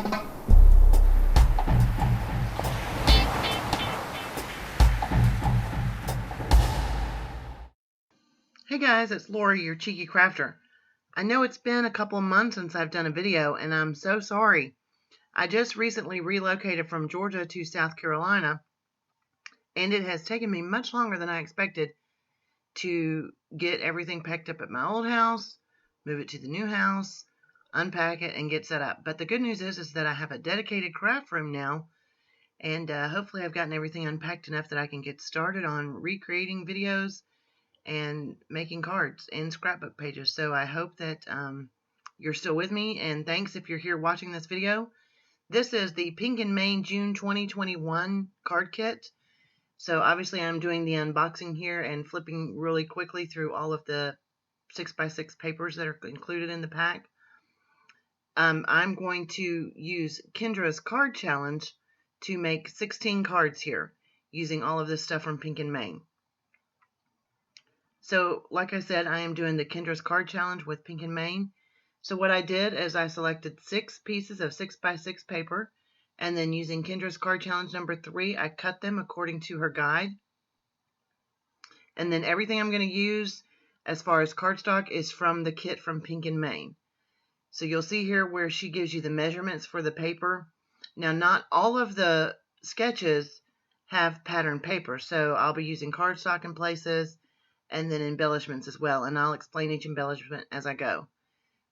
Hey guys, it's Lori, your cheeky crafter. I know it's been a couple of months since I've done a video, and I'm so sorry. I just recently relocated from Georgia to South Carolina, and it has taken me much longer than I expected to get everything packed up at my old house, move it to the new house, unpack it, and get set up. But the good news is that I have a dedicated craft room now, and hopefully I've gotten everything unpacked enough that I can get started on recreating videos and making cards and scrapbook pages. So I hope that you're still with me, and thanks if you're here watching this video. This is the Pink and Main June 2021 card kit. So obviously I'm doing the unboxing here and flipping really quickly through all of the 6x6 papers that are included in the pack. I'm going to use Kendra's card challenge to make 16 cards here using all of this stuff from Pink and Main. So, like I said, I am doing the Kendra's Card Challenge with Pink and Main. So what I did is I selected 6 pieces of 6x6 paper, and then using Kendra's Card Challenge number 3, I cut them according to her guide. And then everything I'm going to use as far as cardstock is from the kit from Pink and Main. So you'll see here where she gives you the measurements for the paper. Now, not all of the sketches have patterned paper, so I'll be using cardstock in places, and then embellishments as well, and I'll explain each embellishment as I go.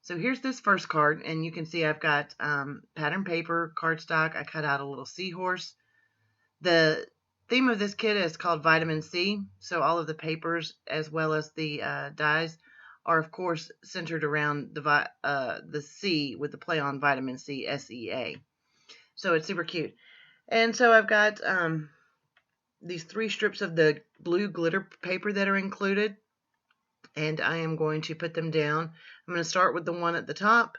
So here's this first card, and you can see I've got pattern paper, cardstock. I cut out a little seahorse. The theme of this kit is called Vitamin C, so all of the papers as well as the dies are of course centered around the C with the play on vitamin C, SEA. So it's super cute. And so I've got these 3 strips of the blue glitter paper that are included, and I am going to put them down. I'm going to start with the one at the top,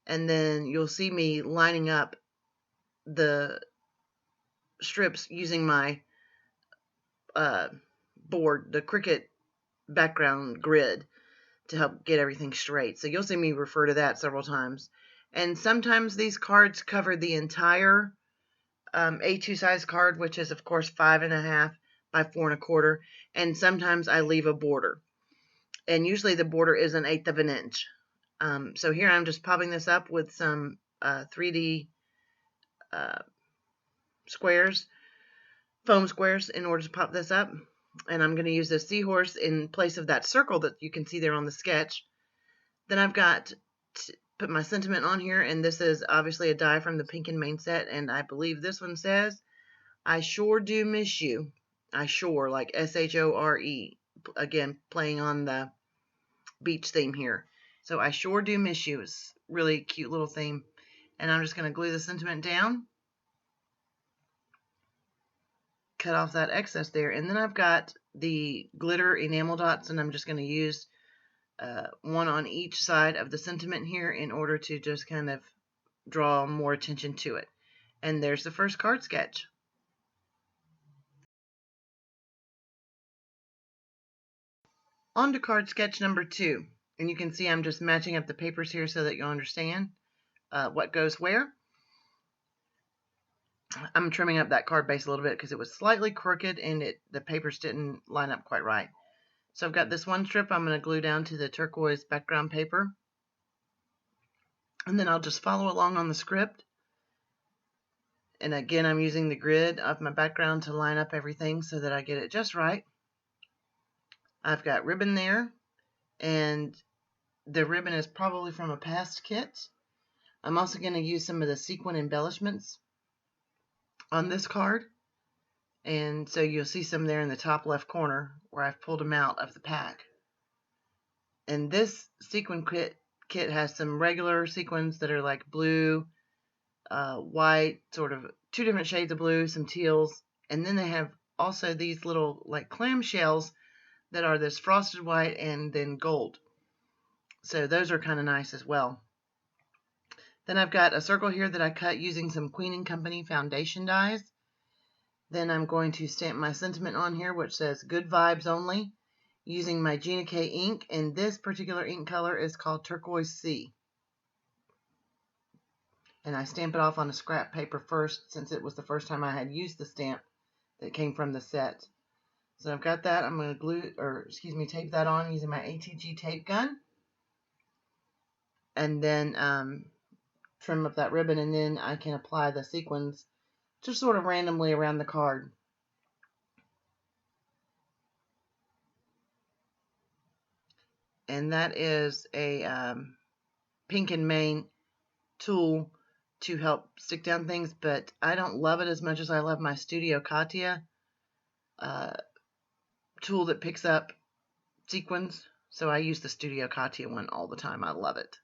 and then you'll see me lining up the strips using my board, the Cricut background grid, to help get everything straight. So you'll see me refer to that several times. And sometimes these cards cover the entire A2 size card, which is of course 5.5 by 4 1/4, and sometimes I leave a border, and usually the border is 1/8 of an inch. So here I'm just popping this up with some 3D squares, foam squares, in order to pop this up, and I'm going to use this seahorse in place of that circle that you can see there on the sketch. Then I've got put my sentiment on here, and this is obviously a die from the Pink and Main set, and I believe this one says, "I sure do miss you." I sure, like SHORE, again playing on the beach theme here. So I sure do miss you. It's really cute little theme, and I'm just going to glue the sentiment down, cut off that excess there, and then I've got the glitter enamel dots, and I'm just going to use one on each side of the sentiment here in order to just kind of draw more attention to it. And there's the first card sketch. On to card sketch number 2. And you can see I'm just matching up the papers here so that you'll understand what goes where. I'm trimming up that card base a little bit because it was slightly crooked and the papers didn't line up quite right. So I've got this one strip I'm going to glue down to the turquoise background paper. And then I'll just follow along on the script. And again, I'm using the grid of my background to line up everything so that I get it just right. I've got ribbon there, and the ribbon is probably from a past kit. I'm also going to use some of the sequin embellishments on this card. And so you'll see some there in the top left corner where I've pulled them out of the pack. And this sequin kit has some regular sequins that are like blue, white, sort of 2 different shades of blue, some teals, and then they have also these little like clamshells that are this frosted white and then gold. So those are kind of nice as well. Then I've got a circle here that I cut using some Queen & Company foundation dies. Then I'm going to stamp my sentiment on here, which says "Good Vibes Only," using my Gina K ink, and this particular ink color is called Turquoise C. And I stamp it off on a scrap paper first, since it was the first time I had used the stamp that came from the set. So I've got that. I'm going to tape that on using my ATG tape gun. And then trim up that ribbon, and then I can apply the sequins just sort of randomly around the card. And that is a Pink and Main tool to help stick down things, but I don't love it as much as I love my Studio Katia tool that picks up sequins. So I use the Studio Katia one all the time. I love it.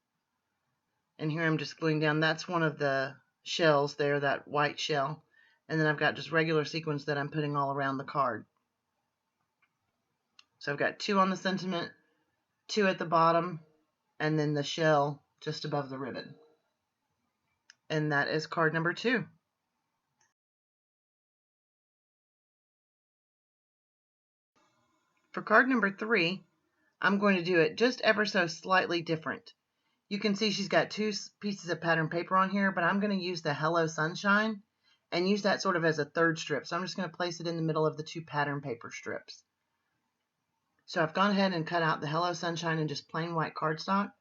And here I'm just gluing down. That's one of the shells there, that white shell. And then I've got just regular sequins that I'm putting all around the card. So I've got 2 on the sentiment, 2 at the bottom, and then the shell just above the ribbon. And that is card number 2. For card number 3, I'm going to do it just ever so slightly different. You can see she's got 2 pieces of pattern paper on here, but I'm going to use the Hello Sunshine and use that sort of as a third strip. So I'm just going to place it in the middle of the 2 pattern paper strips. So I've gone ahead and cut out the Hello Sunshine in just plain white cardstock.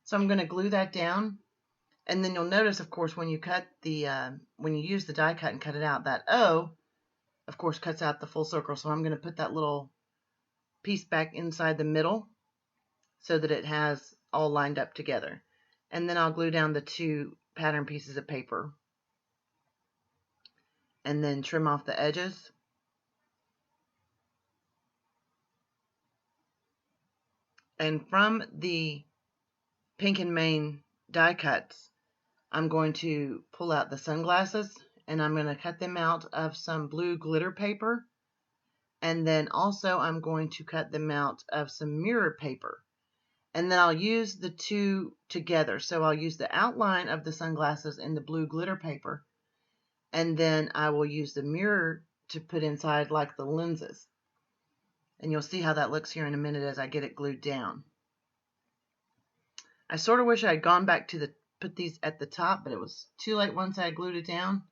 So I'm going to glue that down. And then you'll notice, of course, when you use the die cut and cut it out, that O, of course, cuts out the full circle. So I'm going to put that little piece back inside the middle so that it has all lined up together. And then I'll glue down the 2 pattern pieces of paper and then trim off the edges. And from the Pink and Main die cuts, I'm going to pull out the sunglasses, and I'm going to cut them out of some blue glitter paper. And then also I'm going to cut them out of some mirror paper. And then I'll use the 2 together. So I'll use the outline of the sunglasses in the blue glitter paper. And then I will use the mirror to put inside like the lenses. And you'll see how that looks here in a minute as I get it glued down. I sort of wish I had gone back to put these at the top, but it was too late once I glued it down.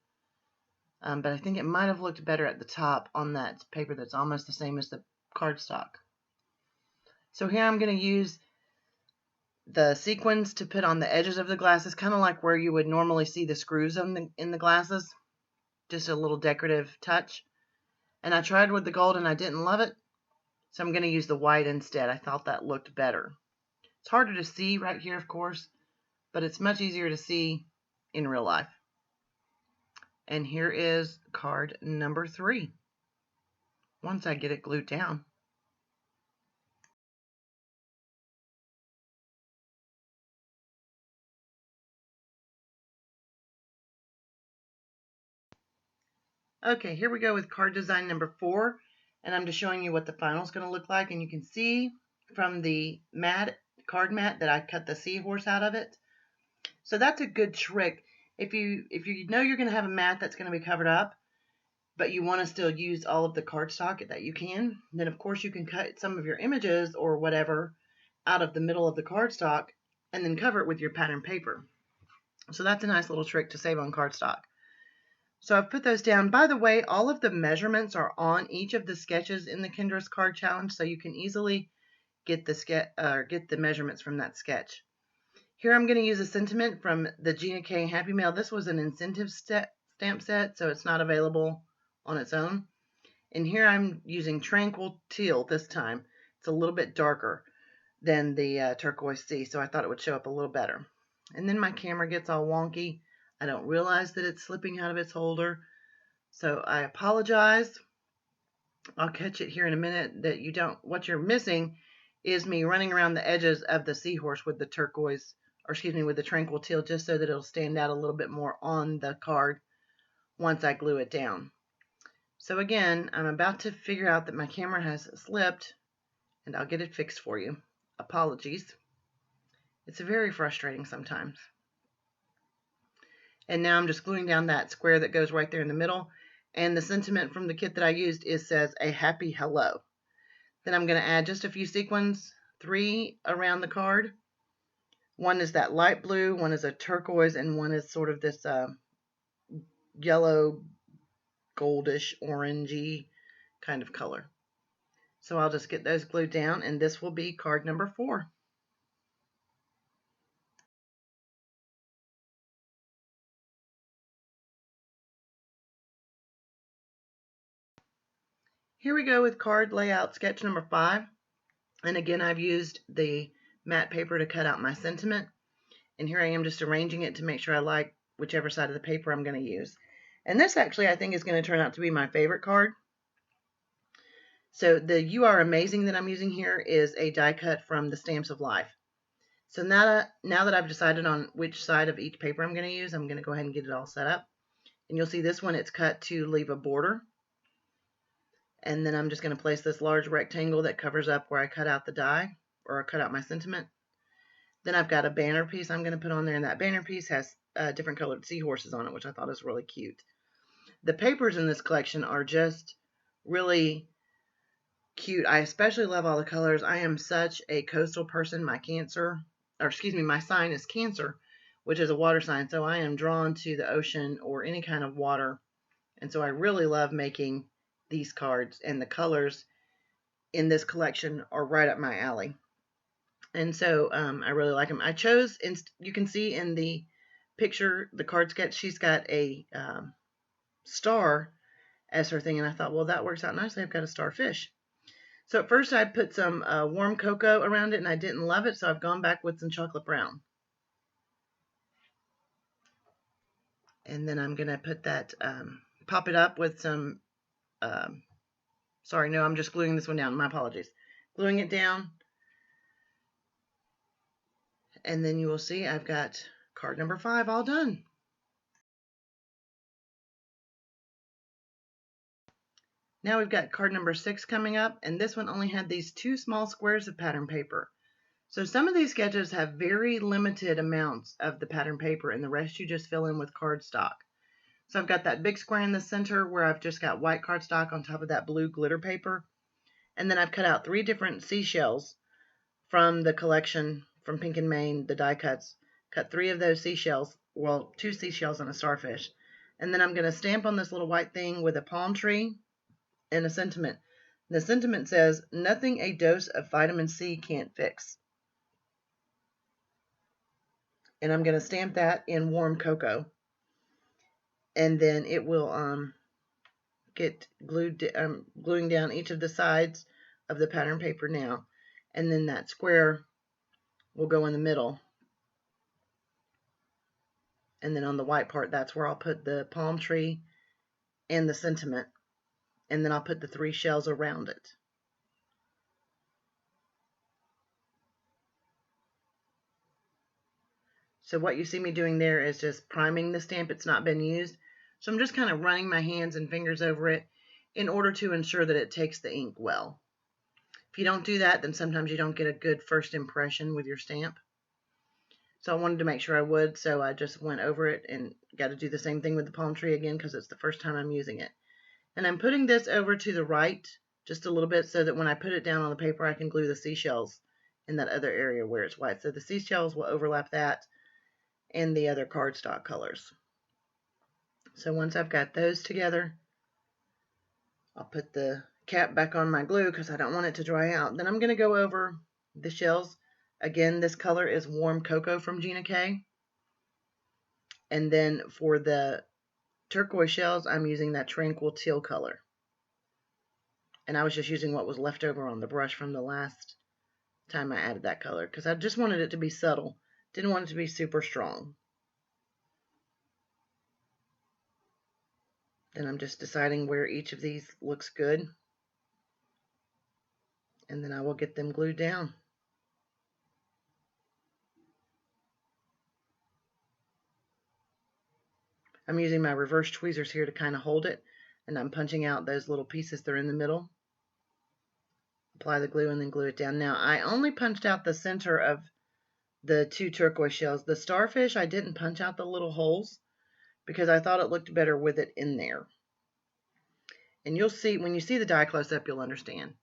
But I think it might have looked better at the top on that paper that's almost the same as the cardstock. So here I'm going to use the sequins to put on the edges of the glasses, kind of like where you would normally see the screws in the glasses. Just a little decorative touch. And I tried with the gold and I didn't love it, so I'm going to use the white instead. I thought that looked better. It's harder to see right here, of course, but it's much easier to see in real life. And here is card number 3, once I get it glued down. Okay, here we go with card design number 4, and I'm just showing you what the final is going to look like. And you can see from the card mat that I cut the seahorse out of it. So that's a good trick. If you know you're going to have a mat that's going to be covered up, but you want to still use all of the cardstock that you can, then of course you can cut some of your images or whatever out of the middle of the cardstock and then cover it with your pattern paper. So that's a nice little trick to save on cardstock. So I've put those down. By the way, all of the measurements are on each of the sketches in the Kendra's Card Challenge, so you can easily get the measurements from that sketch. Here I'm going to use a sentiment from the Gina K Happy Mail. This was an incentive stamp set, so it's not available on its own. And here I'm using Tranquil Teal this time. It's a little bit darker than the Turquoise Sea, so I thought it would show up a little better. And then my camera gets all wonky. I don't realize that it's slipping out of its holder, so I apologize. I'll catch it here in a minute. What you're missing is me running around the edges of the seahorse with the turquoise, or excuse me, with the Tranquil Teal, just so that it'll stand out a little bit more on the card once I glue it down. So again, I'm about to figure out that my camera has slipped, and I'll get it fixed for you. Apologies. It's very frustrating sometimes. And now I'm just gluing down that square that goes right there in the middle. And the sentiment from the kit that I used says a happy hello. Then I'm going to add just a few sequins, 3 around the card, One is that light blue, one is a turquoise, and one is sort of this yellow, goldish, orangey kind of color. So I'll just get those glued down, and this will be card number 4. Here we go with card layout sketch number 5. And again, I've used the matte paper to cut out my sentiment. And here I am just arranging it to make sure I like whichever side of the paper I'm going to use. And this actually, I think, is going to turn out to be my favorite card. So the You Are Amazing that I'm using here is a die cut from the Stamps of Life. So now that I've decided on which side of each paper I'm going to use, I'm going to go ahead and get it all set up. And you'll see this one, it's cut to leave a border. And then I'm just going to place this large rectangle that covers up where I cut out the die, or cut out my sentiment. Then I've got a banner piece I'm going to put on there, and that banner piece has different colored seahorses on it, which I thought is really cute. The papers in this collection are just really cute. I especially love all the colors. I am such a coastal person. My sign is Cancer, which is a water sign, so I am drawn to the ocean or any kind of water. And so I really love making these cards, and the colors in this collection are right up my alley. And so I really like them. I chose, you can see in the picture, the card sketch, she's got a star as her thing, and I thought, well, that works out nicely. I've got a starfish. So at first I put some warm cocoa around it, and I didn't love it, so I've gone back with some chocolate brown. And then I'm going to put that, pop it up with some, sorry, no, I'm just gluing this one down. My apologies. Gluing it down. And then you will see I've got card number 5 all done. Now we've got card number 6 coming up, and this one only had these 2 small squares of pattern paper. So some of these sketches have very limited amounts of the pattern paper, and the rest you just fill in with cardstock. So I've got that big square in the center where I've just got white cardstock on top of that blue glitter paper. And then I've cut out 3 different seashells from the collection from Pink and Main, the die cuts. Cut 3 of those seashells, well, 2 seashells and a starfish. And then I'm going to stamp on this little white thing with a palm tree and a sentiment. The sentiment says, "Nothing a dose of vitamin C can't fix." And I'm going to stamp that in warm cocoa. And then it will get glued, gluing down each of the sides of the pattern paper now. And then that square will go in the middle. And then on the white part, that's where I'll put the palm tree and the sentiment. And then I'll put the 3 shells around it. So what you see me doing there is just priming the stamp. It's not been used. So I'm just kind of running my hands and fingers over it in order to ensure that it takes the ink well. If you don't do that, then sometimes you don't get a good first impression with your stamp. So I wanted to make sure I would, so I just went over it and got to do the same thing with the palm tree again because it's the first time I'm using it. And I'm putting this over to the right just a little bit so that when I put it down on the paper, I can glue the seashells in that other area where it's white. So the seashells will overlap that and the other cardstock colors. So once I've got those together, I'll put the cap back on my glue because I don't want it to dry out. Then I'm going to go over the shells. Again, this color is Warm Cocoa from Gina K. And then for the turquoise shells, I'm using that Tranquil Teal color. And I was just using what was left over on the brush from the last time I added that color because I just wanted it to be subtle. Didn't want it to be super strong. Then I'm just deciding where each of these looks good. And then I will get them glued down. I'm using my reverse tweezers here to kind of hold it, and I'm punching out those little pieces that are in the middle. Apply the glue and then glue it down. Now, I only punched out the center of the 2 turquoise shells. The starfish, I didn't punch out the little holes because I thought it looked better with it in there. And you'll see, when you see the die close up, you'll understand.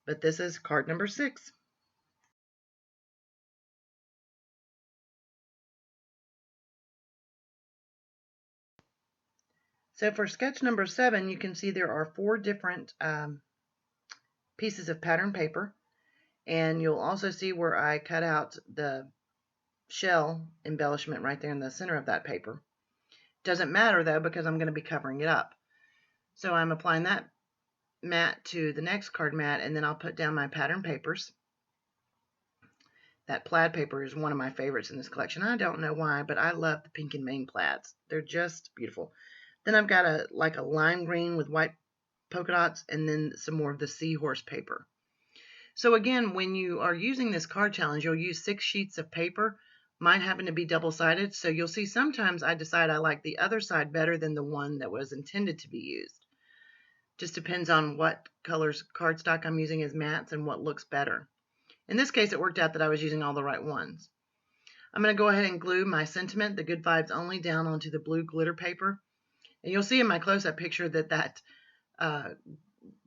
But this is card number 6. So for sketch number 7, you can see there are 4 different pieces of pattern paper, and you'll also see where I cut out the shell embellishment right there in the center of that paper. Doesn't matter though, because I'm going to be covering it up. So I'm applying that mat to the next card mat, and then I'll put down my pattern papers. That plaid paper is one of my favorites in this collection. I don't know why, but I love the Pink and Main plaids. They're just beautiful. Then I've got a lime green with white polka dots, and then some more of the seahorse paper. So again, when you are using this card challenge, you'll use 6 sheets of paper. Mine happen to be double-sided, so you'll see sometimes I decide I like the other side better than the one that was intended to be used. Just depends on what colors cardstock I'm using as mats and what looks better. In this case, it worked out that I was using all the right ones. I'm going to go ahead and glue my sentiment, the Good Vibes Only, down onto the blue glitter paper. And you'll see in my close-up picture that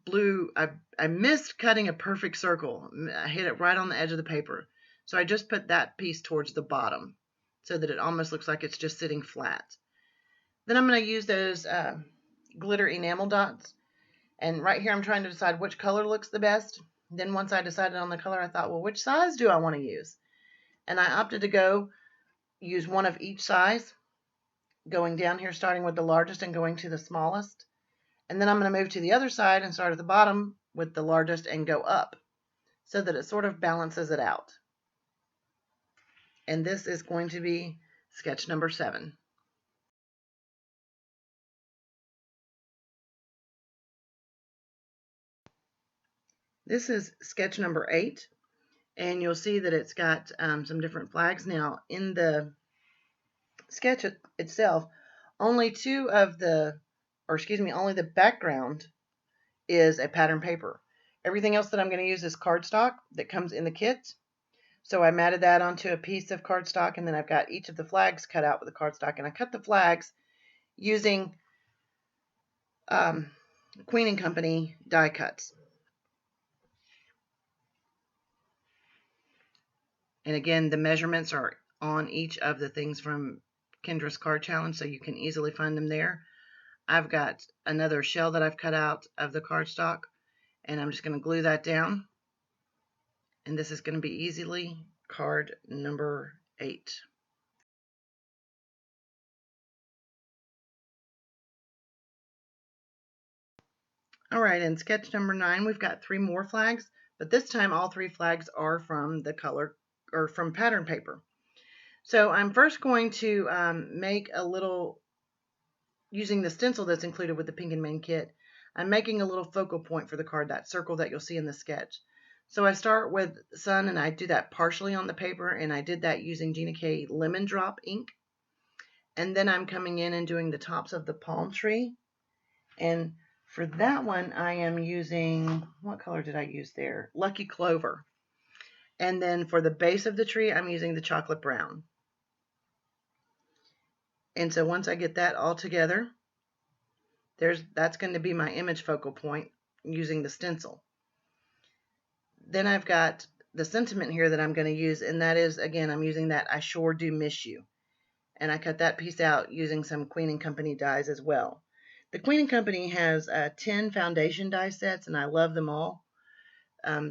blue, I missed cutting a perfect circle. I hit it right on the edge of the paper. So I just put that piece towards the bottom so that it almost looks like it's just sitting flat. Then I'm going to use those glitter enamel dots. And right here I'm trying to decide which color looks the best. Then once I decided on the color, I thought, well, which size do I want to use? And I opted to use one of each size, going down here starting with the largest and going to the smallest. And then I'm going to move to the other side and start at the bottom with the largest and go up so that it sort of balances it out. And this is going to be sketch number 7. This is sketch number 8, and you'll see that it's got some different flags. Now, in the sketch itself, only the background is a pattern paper. Everything else that I'm going to use is cardstock that comes in the kit. So I matted that onto a piece of cardstock, and then I've got each of the flags cut out with the cardstock, and I cut the flags using Queen & Company die cuts. And again, the measurements are on each of the things from Kendra's Card Challenge, so you can easily find them there. I've got another shell that I've cut out of the cardstock, and I'm just going to glue that down. And this is going to be easily card number 8. All right, in sketch number 9, we've got 3 more flags, but this time all 3 flags are from the color or from pattern paper. So I'm first going to make a little, using the stencil that's included with the Pink and Main kit, I'm making a little focal point for the card, that circle that you'll see in the sketch. So I start with sun, and I do that partially on the paper, and I did that using Gina K Lemon Drop ink. And then I'm coming in and doing the tops of the palm tree. And for that one, I am using, what color did I use there? Lucky Clover. And then for the base of the tree, I'm using the chocolate brown. And so once I get that all together, that's going to be my image focal point using the stencil. Then I've got the sentiment here that I'm going to use, and that is, again, I'm using that I Sure Do Miss You. And I cut that piece out using some Queen & Company dies as well. The Queen & Company has 10 foundation die sets, and I love them all.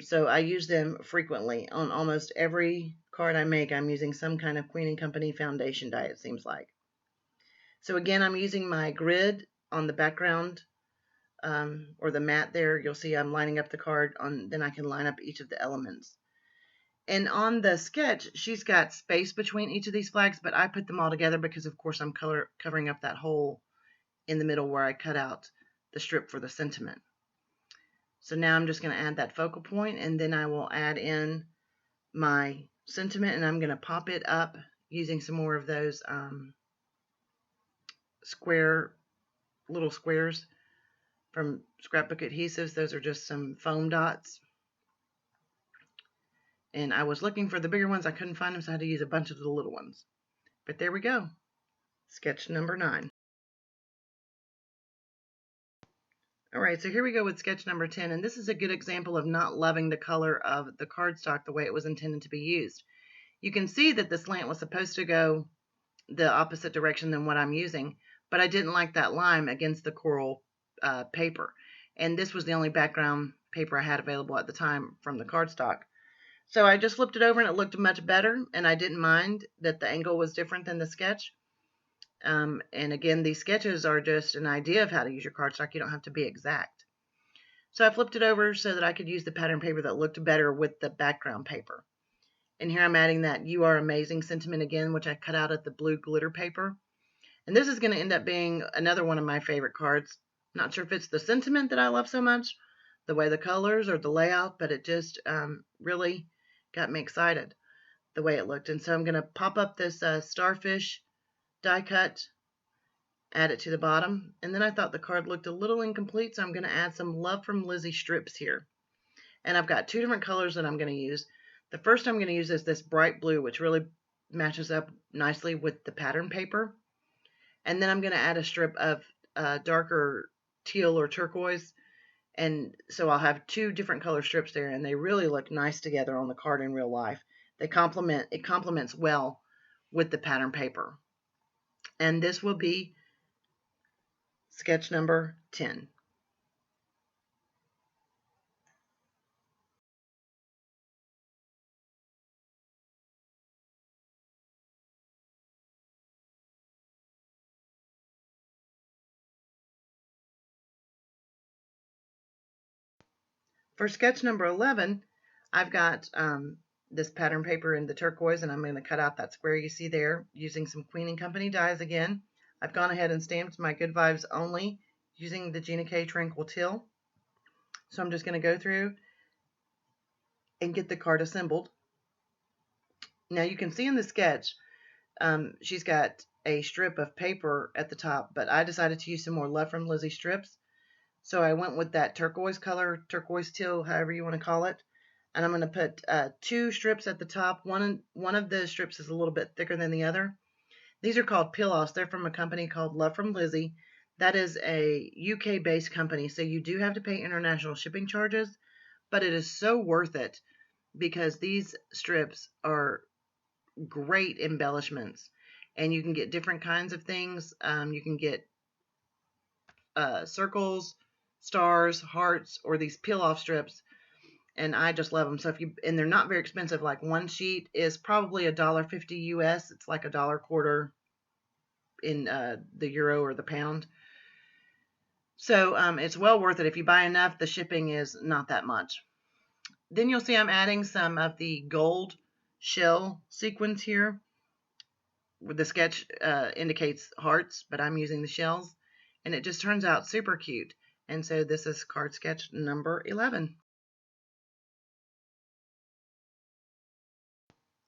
So I use them frequently. On almost every card I make, I'm using some kind of Queen & Company foundation die, it seems like. So again, I'm using my grid on the background, or the mat there. You'll see I'm lining up the card, then I can line up each of the elements. And on the sketch, she's got space between each of these flags, but I put them all together because, of course, I'm covering up that hole in the middle where I cut out the strip for the sentiment. So now I'm just going to add that focal point, and then I will add in my sentiment, and I'm going to pop it up using some more of those little squares from Scrapbook Adhesives. Those are just some foam dots. And I was looking for the bigger ones. I couldn't find them, so I had to use a bunch of the little ones. But there we go. Sketch number 9. All right, so here we go with sketch number 10, and this is a good example of not loving the color of the cardstock the way it was intended to be used. You can see that the slant was supposed to go the opposite direction than what I'm using, but I didn't like that lime against the coral paper. And this was the only background paper I had available at the time from the cardstock. So I just flipped it over and it looked much better, and I didn't mind that the angle was different than the sketch. And again, these sketches are just an idea of how to use your cardstock. You don't have to be exact. So I flipped it over so that I could use the pattern paper that looked better with the background paper. And here I'm adding that "You Are Amazing" sentiment again, which I cut out of the blue glitter paper. And this is going to end up being another one of my favorite cards. Not sure if it's the sentiment that I love so much, the way the colors or the layout, but it just really got me excited the way it looked. And so I'm going to pop up this starfish die cut, add it to the bottom. And then I thought the card looked a little incomplete, so I'm going to add some Love from Lizzie strips here. And I've got two different colors that I'm going to use. The first I'm going to use is this bright blue, which really matches up nicely with the pattern paper. And then I'm going to add a strip of darker teal or turquoise. And so I'll have two different color strips there, and they really look nice together on the card in real life. It complements well with the pattern paper. And this will be sketch number 10. For sketch number 11, I've got this pattern paper in the turquoise, and I'm going to cut out that square you see there using some Queen & Company dies again. I've gone ahead and stamped my Good Vibes Only using the Gina K Tranquil Teal. So I'm just going to go through and get the card assembled. Now you can see in the sketch, she's got a strip of paper at the top, but I decided to use some more Love from Lizzie strips. So I went with that turquoise color, turquoise teal, however you want to call it. And I'm going to put two strips at the top. One of the strips is a little bit thicker than the other. These are called peel-offs. They're from a company called Love from Lizzie. That is a UK-based company, so you do have to pay international shipping charges, but it is so worth it because these strips are great embellishments. And you can get different kinds of things. You can get circles, stars, hearts, or these peel-off strips, and I just love them. So and they're not very expensive. Like one sheet is probably $1.50 US. It's like $1.25 in the euro or the pound. So it's well worth it. If you buy enough, the shipping is not that much. Then you'll see I'm adding some of the gold shell sequins here. The sketch indicates hearts, but I'm using the shells, and it just turns out super cute. And so this is card sketch number 11.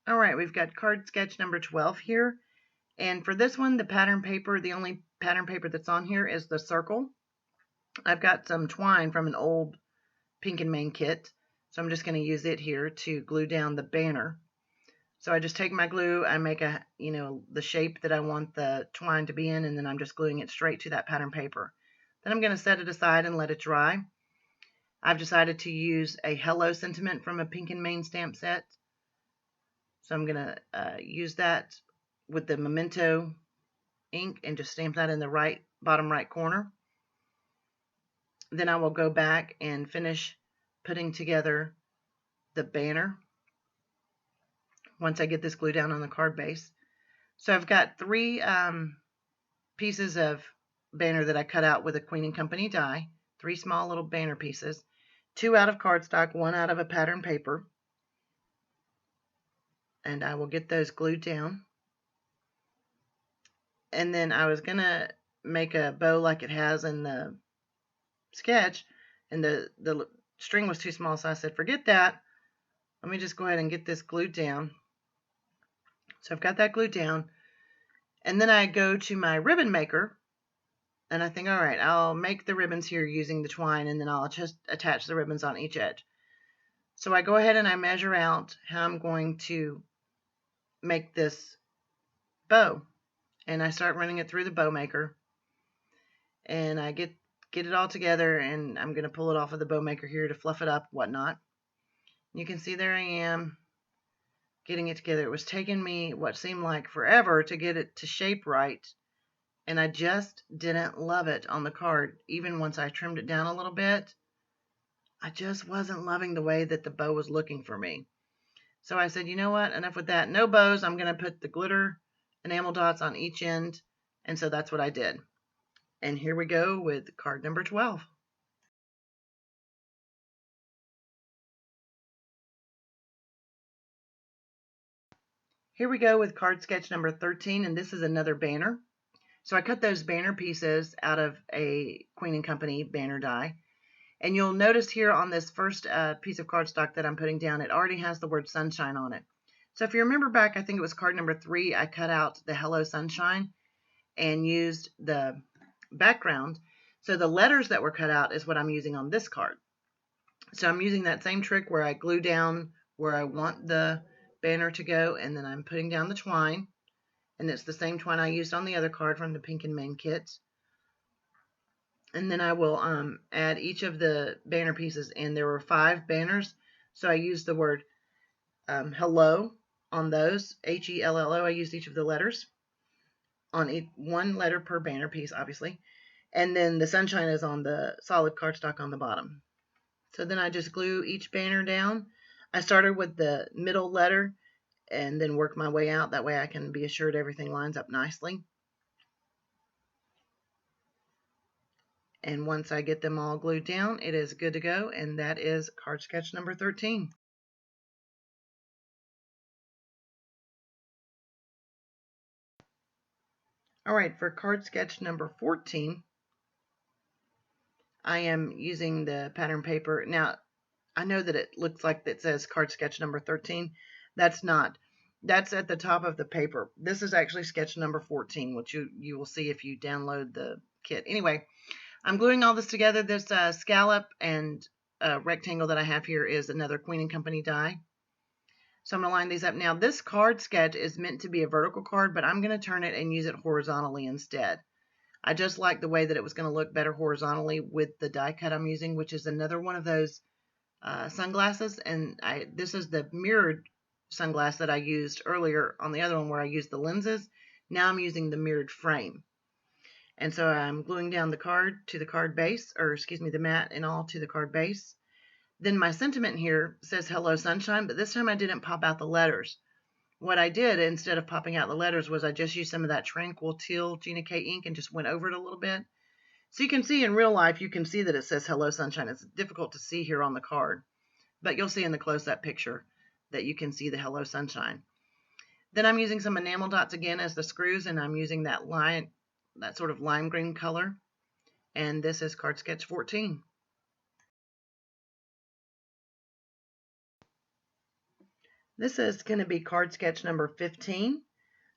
All right, we've got card sketch number 12 here. And for this one, the pattern paper, the only pattern paper that's on here is the circle. I've got some twine from an old Pink and Main kit, so I'm just going to use it here to glue down the banner. So I just take my glue, I make the shape that I want the twine to be in, and then I'm just gluing it straight to that pattern paper. Then I'm going to set it aside and let it dry. I've decided to use a Hello sentiment from a Pink and Main stamp set. So I'm going to use that with the Memento ink and just stamp that in the bottom right corner. Then I will go back and finish putting together the banner once I get this glue down on the card base. So I've got three pieces of banner that I cut out with a Queen & Company die, three small little banner pieces, two out of cardstock, one out of a pattern paper. And I will get those glued down. And then I was going to make a bow like it has in the sketch, and the string was too small, so I said, forget that. Let me just go ahead and get this glued down. So I've got that glued down. And then I go to my ribbon maker, and I think, all right, I'll make the ribbons here using the twine, and then I'll just attach the ribbons on each edge. So I go ahead and I measure out how I'm going to make this bow. And I start running it through the bow maker. And I get it all together, and I'm going to pull it off of the bow maker here to fluff it up, whatnot. You can see there I am getting it together. It was taking me what seemed like forever to get it to shape right, and I just didn't love it on the card. Even once I trimmed it down a little bit, I just wasn't loving the way that the bow was looking for me. So I said, you know what, enough with that. No bows. I'm going to put the glitter enamel dots on each end. And so that's what I did. And here we go with card number 12. Here we go with card sketch number 13, and this is another banner. So I cut those banner pieces out of a Queen & Company banner die. And you'll notice here on this first piece of cardstock that I'm putting down, it already has the word sunshine on it. So if you remember back, I think it was card number 3, I cut out the Hello Sunshine and used the background. So the letters that were cut out is what I'm using on this card. So I'm using that same trick where I glue down where I want the banner to go, and then I'm putting down the twine. And it's the same twine I used on the other card from the Pink and Main kit. And then I will add each of the banner pieces, and there were 5 banners, so I used the word hello on those, Hello. I used each of the letters on one letter per banner piece, obviously, and then the sunshine is on the solid cardstock on the bottom. So then I just glue each banner down. I started with the middle letter and then work my way out. That way I can be assured everything lines up nicely. And once I get them all glued down, it is good to go, and that is card sketch number 13. All right, for card sketch number 14, I am using the pattern paper. Now, I know that it looks like it says card sketch number 13. That's not. That's at the top of the paper. This is actually sketch number 14, which you will see if you download the kit. Anyway, I'm gluing all this together. This scallop and rectangle that I have here is another Queen & Company die. So I'm going to line these up. Now, this card sketch is meant to be a vertical card, but I'm going to turn it and use it horizontally instead. I just like the way that it was going to look better horizontally with the die cut I'm using, which is another one of those sunglasses. And this is the mirrored sunglass that I used earlier on the other one where I used the lenses. Now I'm using the mirrored frame. And so I'm gluing down the card to the card base, or excuse me, the mat and all to the card base. Then my sentiment here says Hello Sunshine, but this time I didn't pop out the letters. What I did instead of popping out the letters was I just used some of that Tranquil Teal Gina K ink and just went over it a little bit. So you can see in real life, you can see that it says Hello Sunshine. It's difficult to see here on the card, but you'll see in the close-up picture that you can see the Hello Sunshine. Then I'm using some enamel dots again as the screws, and I'm using that sort of lime green color. And this is card sketch 14. This is going to be card sketch number 15.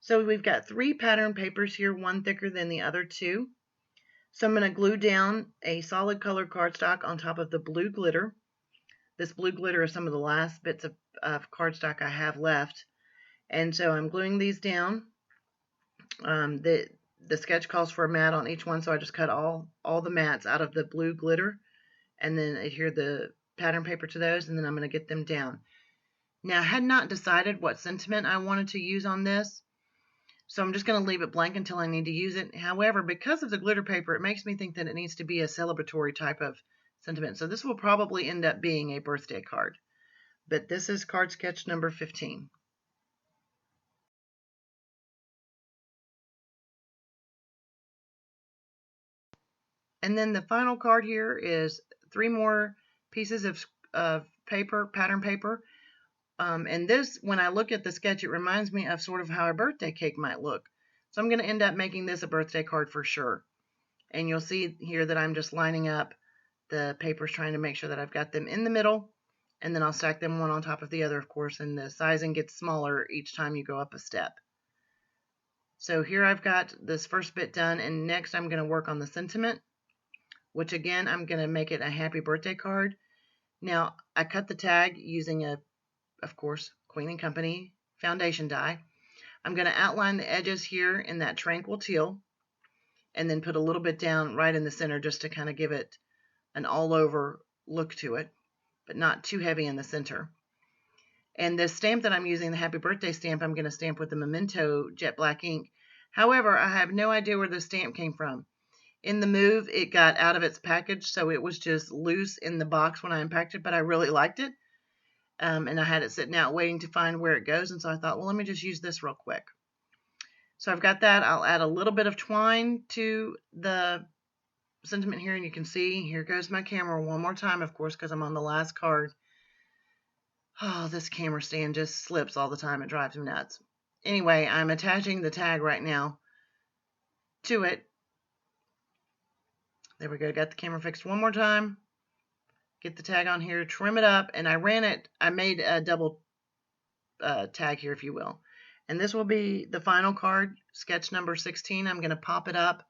So we've got 3 pattern papers here, one thicker than the other 2. So I'm going to glue down a solid colored cardstock on top of the blue glitter. This blue glitter is some of the last bits of cardstock I have left. And so I'm gluing these down. The sketch calls for a mat on each one, so I just cut all the mats out of the blue glitter and then adhere the pattern paper to those, and then I'm going to get them down. Now, I had not decided what sentiment I wanted to use on this, so I'm just going to leave it blank until I need to use it. However, because of the glitter paper, it makes me think that it needs to be a celebratory type of sentiment. So this will probably end up being a birthday card. But this is card sketch number 15. And then the final card here is 3 more pieces of paper, pattern paper. And this, when I look at the sketch, it reminds me of sort of how a birthday cake might look. So I'm going to end up making this a birthday card for sure. And you'll see here that I'm just lining up the papers, trying to make sure that I've got them in the middle. And then I'll stack them one on top of the other, of course, and the sizing gets smaller each time you go up a step. So here I've got this first bit done, and next I'm going to work on the sentiment, which again, I'm going to make it a happy birthday card. Now, I cut the tag using of course, Queen & Company foundation die. I'm going to outline the edges here in that Tranquil Teal and then put a little bit down right in the center just to kind of give it an all-over look to it, but not too heavy in the center. And the stamp that I'm using, the Happy Birthday stamp, I'm going to stamp with the Memento Jet Black ink. However, I have no idea where the stamp came from. In the move, it got out of its package, so it was just loose in the box when I unpacked it, but I really liked it. And I had it sitting out waiting to find where it goes, and so I thought, well, let me just use this real quick. So I've got that. I'll add a little bit of twine to the sentiment here, and you can see, here goes my camera one more time, of course, because I'm on the last card. Oh, this camera stand just slips all the time. It drives me nuts. Anyway, I'm attaching the tag right now to it. There we go. Got the camera fixed one more time. Get the tag on here, trim it up, and I made a double tag here, if you will. And this will be the final card, sketch number 16. I'm going to pop it up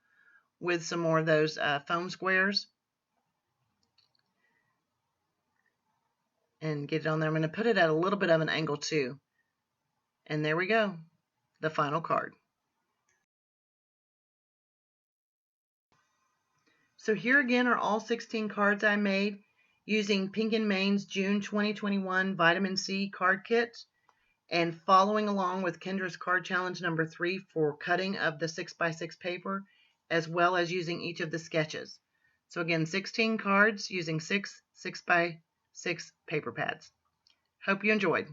with some more of those foam squares and get it on there. I'm going to put it at a little bit of an angle too. And there we go, the final card. So here again are all 16 cards I made using Pink & Main's June 2021 Vitamin C card kit and following along with Kendra's card challenge number 3 for cutting of the 6x6 paper, as well as using each of the sketches. So again, 16 cards using 6 6x6 paper pads. Hope you enjoyed.